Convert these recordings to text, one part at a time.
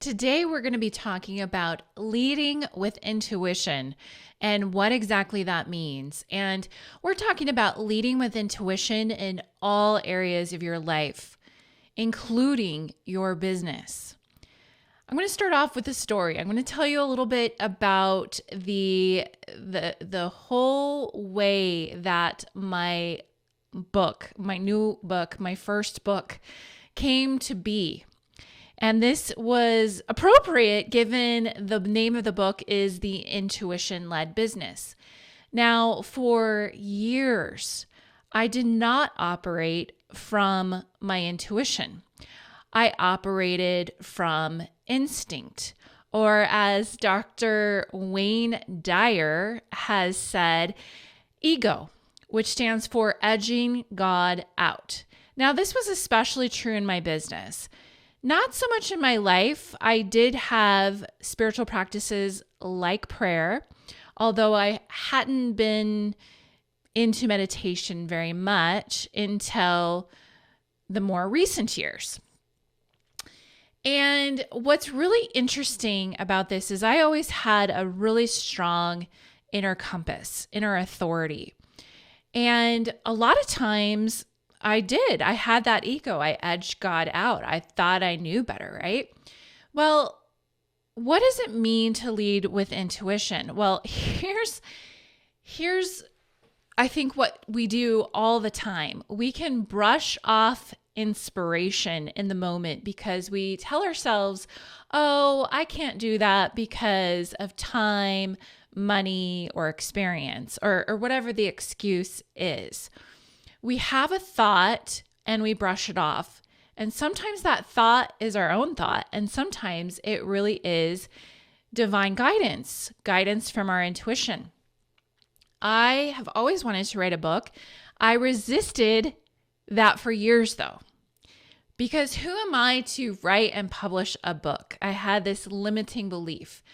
Today, we're going to be talking about leading with intuition and what exactly that means. And we're talking about leading with intuition in all areas of your life, including your business. I'm going to start off with a story. I'm going to tell you a little bit about the whole way that my first book came to be. And this was appropriate given the name of the book is The Intuition-Led Business. Now, for years, I did not operate from my intuition. I operated from instinct, or as Dr. Wayne Dyer has said, ego, which stands for edging God out. Now, this was especially true in my business. Not so much in my life. I did have spiritual practices like prayer, although I hadn't been into meditation very much until the more recent years. And what's really interesting about this is I always had a really strong inner compass, inner authority. And a lot of times I had that ego. I edged God out. I thought I knew better, right? Well, what does it mean to lead with intuition? Well, here's I think what we do all the time. We can brush off inspiration in the moment because we tell ourselves, oh, I can't do that because of time, money, or experience, or whatever the excuse is. We have a thought and we brush it off. And sometimes that thought is our own thought. And sometimes it really is divine guidance from our intuition. I have always wanted to write a book. I resisted that for years though, because who am I to write and publish a book? I had this limiting belief.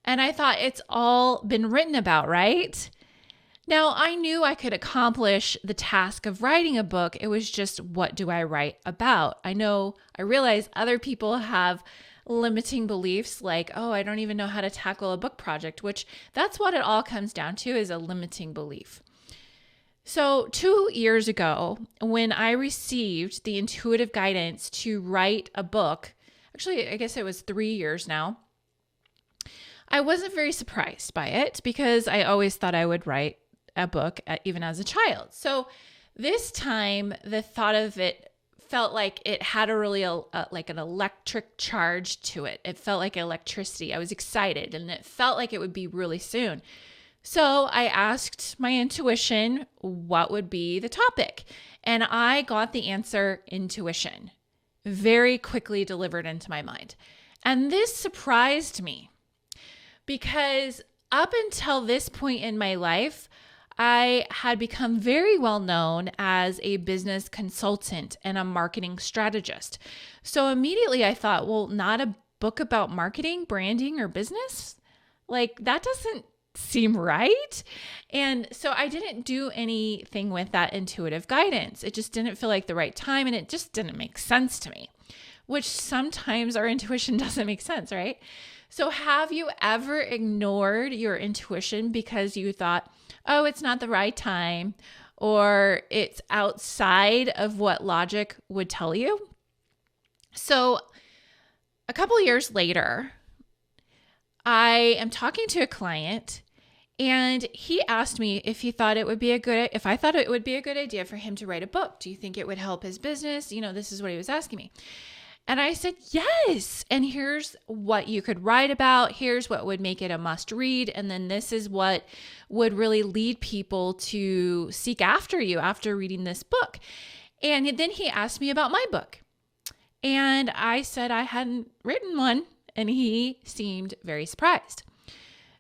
And I thought it's all been written about, right? Now, I knew I could accomplish the task of writing a book. It was just, what do I write about? I realize other people have limiting beliefs like, oh, I don't even know how to tackle a book project, which that's what it all comes down to, is a limiting belief. So 2 years ago, when I received the intuitive guidance to write a book, actually, I guess it was 3 years now, I wasn't very surprised by it because I always thought I would write a book even as a child. So this time the thought of it felt like it had a really like an electric charge to it. It felt like electricity. I was excited and it felt like it would be really soon. So I asked my intuition what would be the topic, and I got the answer, intuition, very quickly delivered into my mind. And this surprised me because up until this point in my life, I had become very well known as a business consultant and a marketing strategist. So immediately I thought, well, not a book about marketing, branding, or business? Like, that doesn't seem right. And so I didn't do anything with that intuitive guidance. It just didn't feel like the right time, and it just didn't make sense to me, which sometimes our intuition doesn't make sense, right? So have you ever ignored your intuition because you thought, oh, it's not the right time, or it's outside of what logic would tell you? So a couple of years later, I am talking to a client, and he asked me if I thought it would be a good idea for him to write a book. Do you think it would help his business? This is what he was asking me. And I said, yes. And here's what you could write about. Here's what would make it a must read. And then this is what would really lead people to seek after you after reading this book. And then he asked me about my book. And I said I hadn't written one. And he seemed very surprised.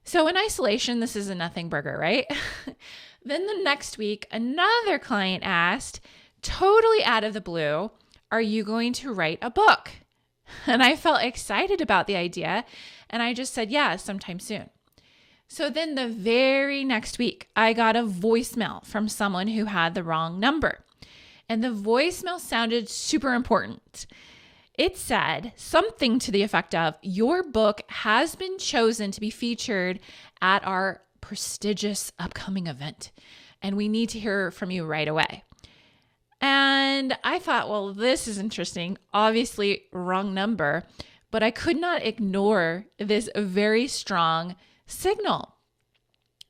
So in isolation, this is a nothing burger, right? Then the next week, another client asked, totally out of the blue, are you going to write a book? And I felt excited about the idea. And I just said, yeah, sometime soon. So then the very next week, I got a voicemail from someone who had the wrong number. And the voicemail sounded super important. It said something to the effect of, your book has been chosen to be featured at our prestigious upcoming event, and we need to hear from you right away. And I thought, well, this is interesting. Obviously, wrong number, but I could not ignore this very strong signal.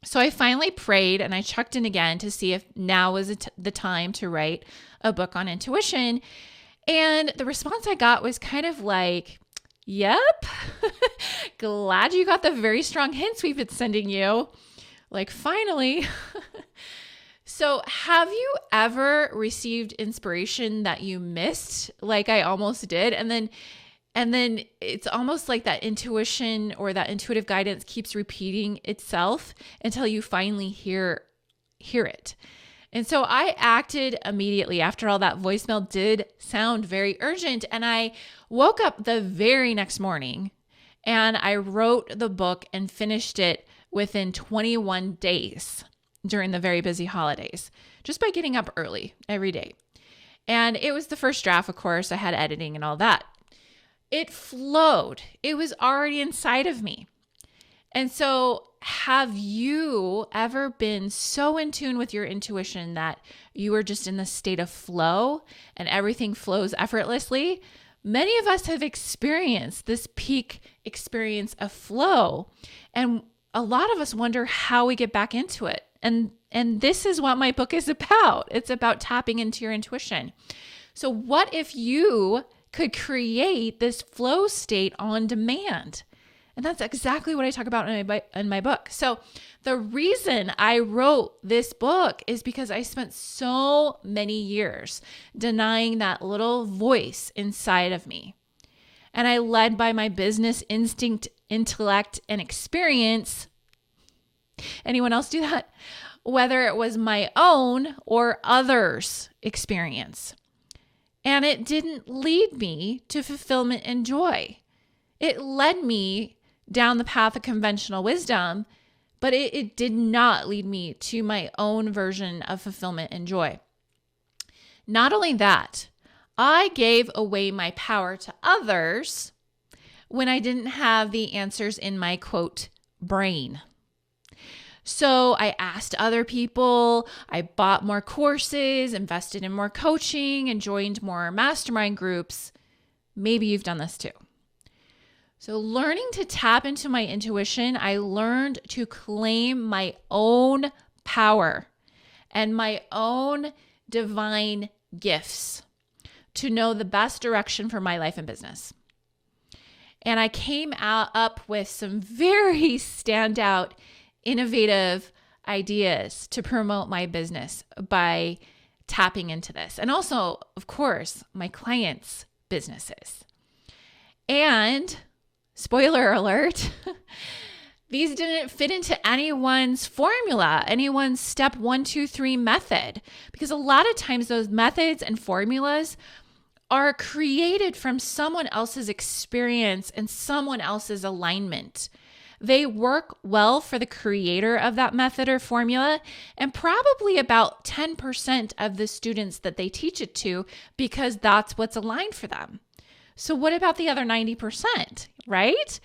So I finally prayed and I checked in again to see if now was the time to write a book on intuition. And the response I got was kind of like, yep, glad you got the very strong hints we've been sending you. Like, finally. So have you ever received inspiration that you missed, like I almost did? And then it's almost like that intuition or that intuitive guidance keeps repeating itself until you finally hear it. And so I acted immediately. After all, that voicemail did sound very urgent. And I woke up the very next morning and I wrote the book and finished it within 21 days during the very busy holidays, just by getting up early every day. And it was the first draft, of course. I had editing and all that. It flowed. It was already inside of me. And so have you ever been so in tune with your intuition that you were just in the state of flow and everything flows effortlessly? Many of us have experienced this peak experience of flow, and a lot of us wonder how we get back into it. And this is what my book is about. It's about tapping into your intuition. So what if you could create this flow state on demand? And that's exactly what I talk about in my book. So the reason I wrote this book is because I spent so many years denying that little voice inside of me. And I led by my business instinct, intellect, and experience. Anyone else do that? Whether it was my own or others' experience. And it didn't lead me to fulfillment and joy. It led me down the path of conventional wisdom, but it did not lead me to my own version of fulfillment and joy. Not only that, I gave away my power to others when I didn't have the answers in my, quote, brain. So I asked other people, I bought more courses, invested in more coaching, and joined more mastermind groups. Maybe you've done this too. So learning to tap into my intuition, I learned to claim my own power and my own divine gifts to know the best direction for my life and business. And I came up with some very standout, innovative ideas to promote my business by tapping into this. And also, of course, my clients' businesses. And spoiler alert, these didn't fit into anyone's formula, anyone's step 1, 2, 3 method, because a lot of times those methods and formulas are created from someone else's experience and someone else's alignment. They work well for the creator of that method or formula and probably about 10% of the students that they teach it to, because that's what's aligned for them. So what about the other 90%, right?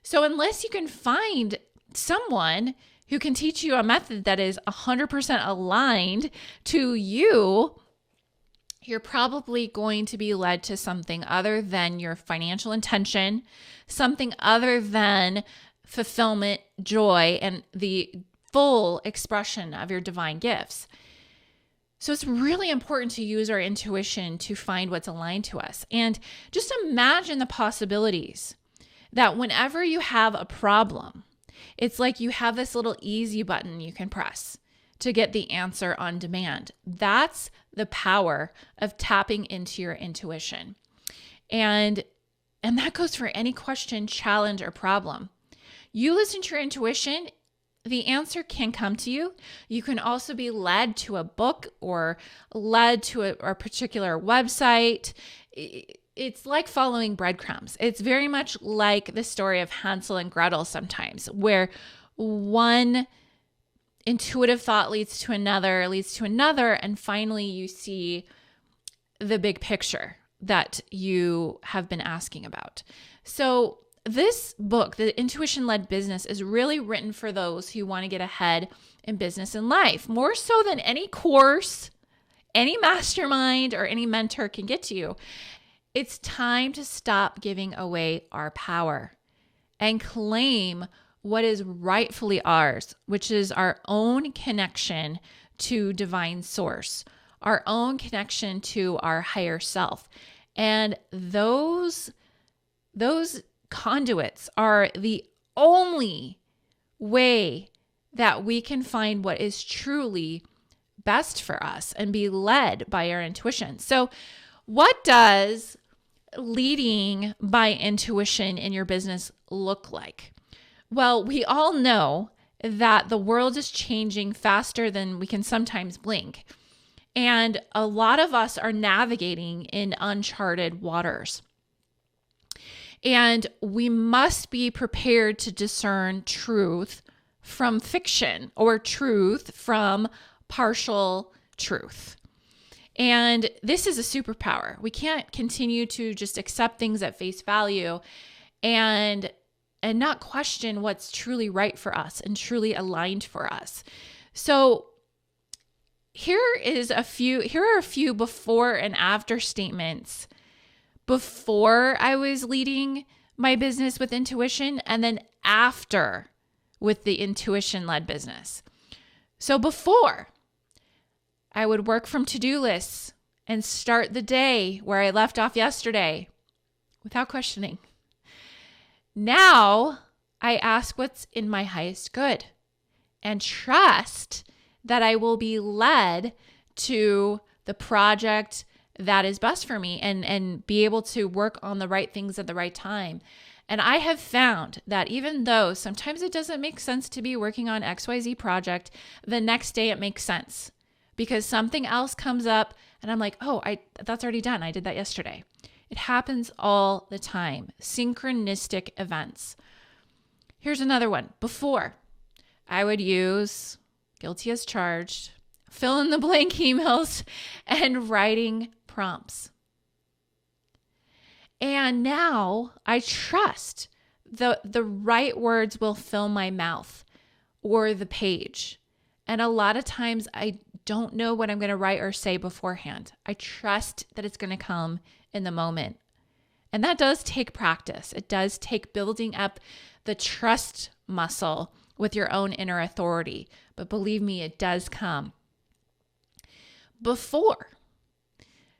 So unless you can find someone who can teach you a method that is 100% aligned to you, you're probably going to be led to something other than your financial intention, something other than fulfillment, joy, and the full expression of your divine gifts. So it's really important to use our intuition to find what's aligned to us. And just imagine the possibilities that whenever you have a problem, it's like you have this little easy button you can press to get the answer on demand. That's the power of tapping into your intuition. And that goes for any question, challenge, or problem. You listen to your intuition, the answer can come to you. You can also be led to a book or led to a particular website. It's like following breadcrumbs. It's very much like the story of Hansel and Gretel sometimes, where one intuitive thought leads to another, and finally you see the big picture that you have been asking about. So this book, The Intuition-Led Business, is really written for those who want to get ahead in business and life, more so than any course, any mastermind, or any mentor can get to you. It's time to stop giving away our power and claim what is rightfully ours, which is our own connection to divine source, our own connection to our higher self. And those conduits are the only way that we can find what is truly best for us and be led by our intuition. So what does leading by intuition in your business look like? Well, we all know that the world is changing faster than we can sometimes blink. And a lot of us are navigating in uncharted waters. And we must be prepared to discern truth from fiction or truth from partial truth. And this is a superpower. We can't continue to just accept things at face value and not question what's truly right for us and truly aligned for us. So here are a few before and after statements before I was leading my business with intuition, and then after with the intuition-led business. So before, I would work from to-do lists and start the day where I left off yesterday without questioning. Now, I ask what's in my highest good and trust that I will be led to the project that is best for me and be able to work on the right things at the right time. And I have found that even though sometimes it doesn't make sense to be working on XYZ project, the next day it makes sense because something else comes up and I'm like, oh, that's already done. I did that yesterday. It happens all the time. Synchronistic events. Here's another one. Before, I would use guilty as charged, fill in the blank emails, and writing prompts. And now I trust the right words will fill my mouth or the page. And a lot of times I don't know what I'm going to write or say beforehand. I trust that it's going to come in the moment. And that does take practice. It does take building up the trust muscle with your own inner authority. But believe me, it does come. Before,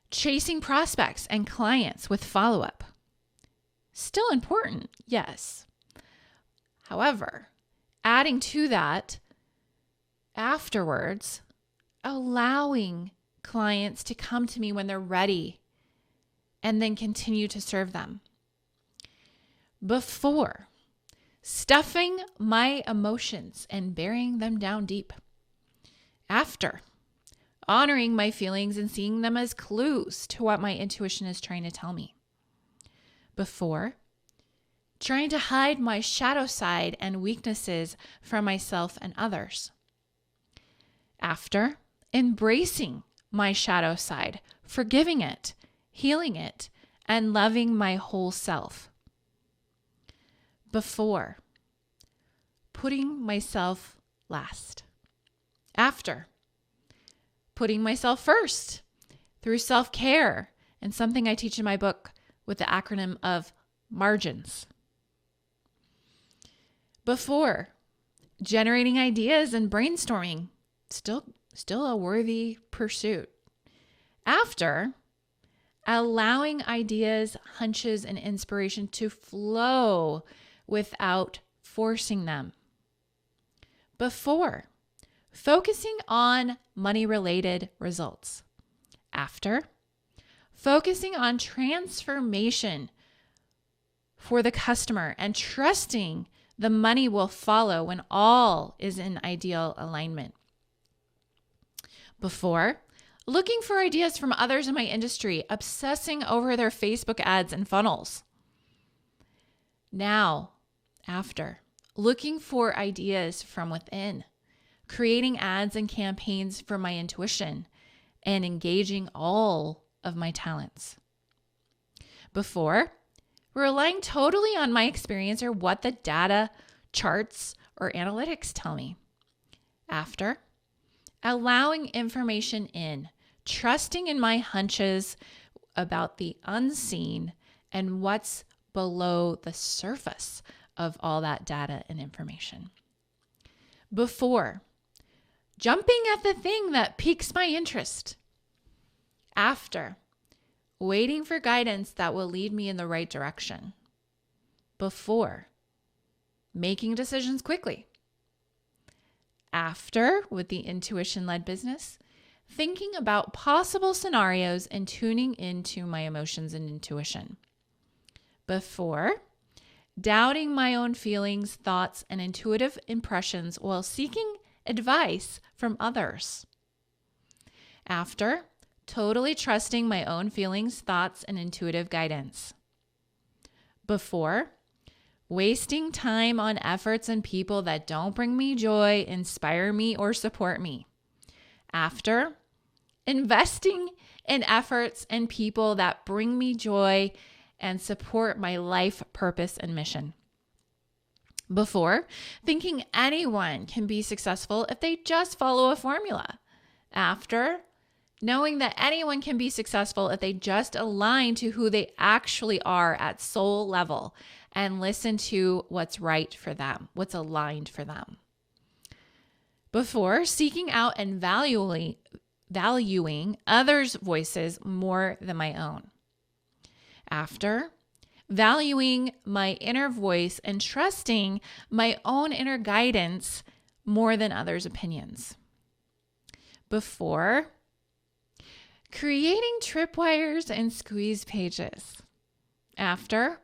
chasing prospects and clients with follow-up. Still important, yes. However, adding to that, afterwards, allowing clients to come to me when they're ready and then continue to serve them. Before, stuffing my emotions and burying them down deep. After, honoring my feelings and seeing them as clues to what my intuition is trying to tell me. Before, trying to hide my shadow side and weaknesses from myself and others. After, embracing my shadow side, forgiving it, healing it, and loving my whole self. Before, putting myself last. After, putting myself first through self-care and something I teach in my book with the acronym of margins. Before, generating ideas and brainstorming, still a worthy pursuit. After, allowing ideas, hunches, and inspiration to flow without forcing them. Before, focusing on money-related results. After, focusing on transformation for the customer and trusting the money will follow when all is in ideal alignment. Before, looking for ideas from others in my industry, obsessing over their Facebook ads and funnels. Now, after, looking for ideas from within, creating ads and campaigns for my intuition, and engaging all of my talents. Before, relying totally on my experience or what the data, charts, or analytics tell me. After, allowing information in, trusting in my hunches about the unseen and what's below the surface of all that data and information. Before, jumping at the thing that piques my interest. After, waiting for guidance that will lead me in the right direction. Before, making decisions quickly. After, with the intuition-led business, thinking about possible scenarios and tuning into my emotions and intuition. Before, doubting my own feelings, thoughts, and intuitive impressions while seeking advice from others. After, totally trusting my own feelings, thoughts, and intuitive guidance. Before, wasting time on efforts and people that don't bring me joy, inspire me, or support me. After, investing in efforts and people that bring me joy and support my life purpose and mission. Before, thinking anyone can be successful if they just follow a formula. After, knowing that anyone can be successful if they just align to who they actually are at soul level and listen to what's right for them, what's aligned for them. Before, seeking out and valuing others' voices more than my own. After, valuing my inner voice and trusting my own inner guidance more than others' opinions. Before, creating tripwires and squeeze pages. After,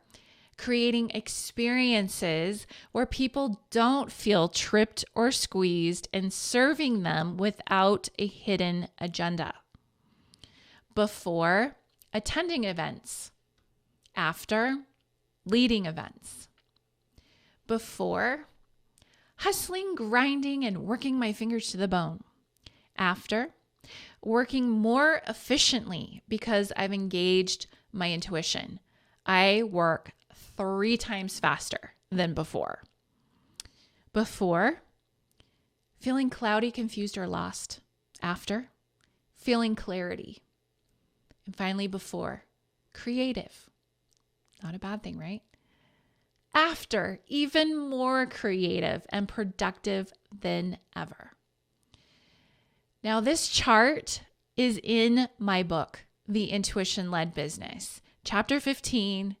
creating experiences where people don't feel tripped or squeezed and serving them without a hidden agenda. Before, attending events. After, leading events. Before, hustling, grinding, and working my fingers to the bone. After, working more efficiently because I've engaged my intuition. I work 3 times faster than before. Before, feeling cloudy, confused, or lost. After, feeling clarity. And finally, before, creative. Not a bad thing, right? After, even more creative and productive than ever. Now, this chart is in my book, The Intuition-Led Business, Chapter 15,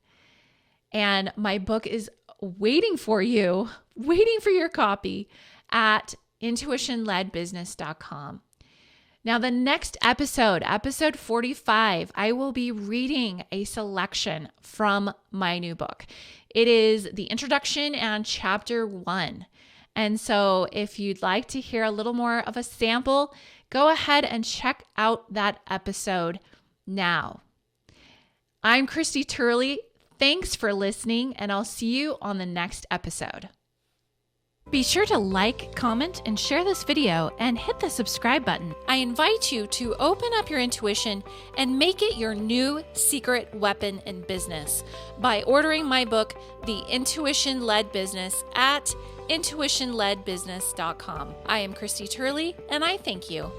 and my book is waiting for you, waiting for your copy at intuitionledbusiness.com. Now, the next episode, episode 45, I will be reading a selection from my new book. It is the introduction and chapter 1. And so if you'd like to hear a little more of a sample, go ahead and check out that episode now. I'm Christie Turley. Thanks for listening, and I'll see you on the next episode. Be sure to like, comment, and share this video and hit the subscribe button. I invite you to open up your intuition and make it your new secret weapon in business by ordering my book, The Intuition-Led Business, at intuitionledbusiness.com. I am Christie Turley, and I thank you.